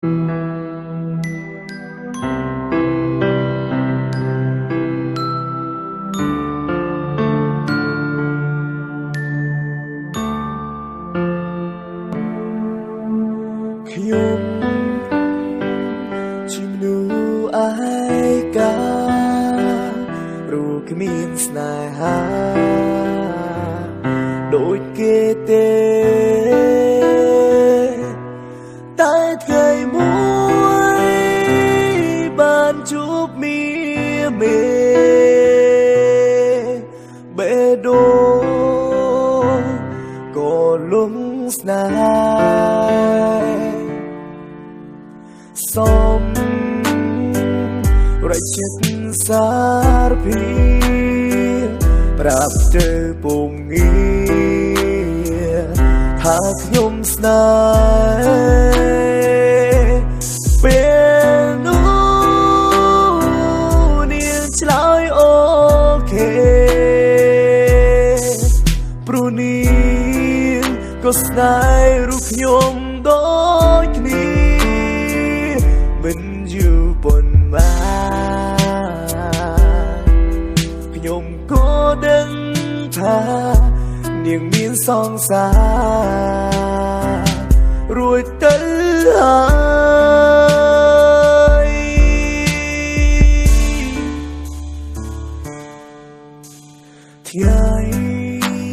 ខ្ញុំជាមនុស្សឯកាព្រោះគ្មានស្នេហាដូចគេទេតែថ្ងៃមួយបានជួបមេបេះដូងក៏លំស្នេហាសូមរចិត្តសារពីប្រាប់ទៅពងងារថាខ្ញុំស្នេហ៍ពេលនោះនាងឆ្លើយអូខេព្រោះនាងក៏ស្នេហ៍រូបខ្ញុំដូចគ្នាមិនយូរប៉ុន្មានខ្ញុំក៏ដឹងថានាងមានសង្សាររួចទៅហើយថ្ងៃ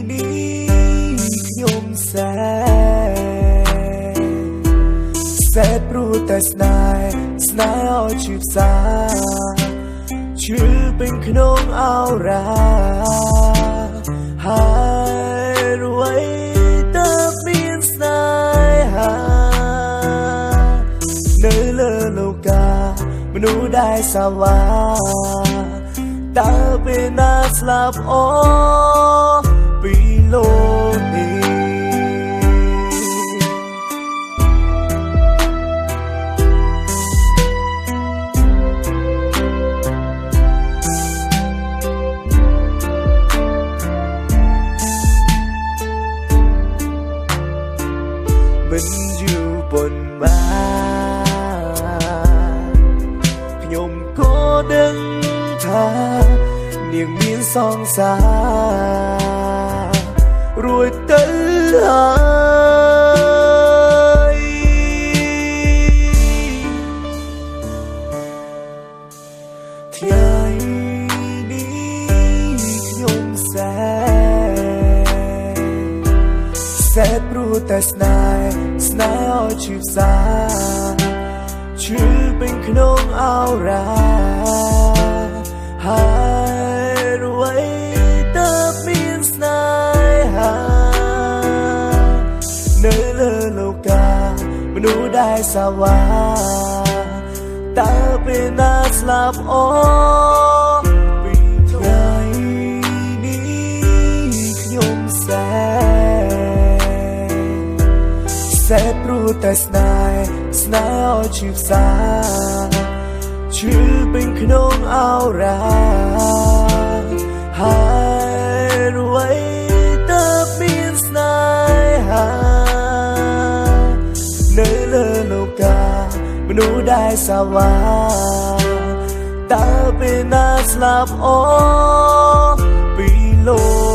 នេះខ្ញុំសែព្រោះតែស្នេហ៍ឲ្យឈឺផ្សាឈឺពេញក្នុងអោរាហើយរួយតើមានស្នេហានៅលើលោកាមនុស្សដែលសាវាតើពេលណាស្លាប់អស់ពីលោកនេះមិនយូរប៉ុន្មានខ្ញុំក៏ដឹងថានាងមានសង្សាររួចទៅហើយថ្ងៃនេះខ្ញុំសែព្រោះតែស្នេហ៍ឲ្យឈឺផ្សាឈឺពេញក្នុងអោរាហើយរួយតើមានស្នេហានៅលើលោកាមនុស្សដែលសាវាតើពេលណាស្លាប់អស់ពីថ្ងៃនេះខ្ញុំសែព្រោះតែស្នេហ៍ឲ្យឈឺផ្សាឈឺពេញក្នុងអោរាហើយរួយតើមានស្នេហានៅលើលោកាមនុស្សដែលសាវាតើពេលណាស្លាប់អស់ពីលោក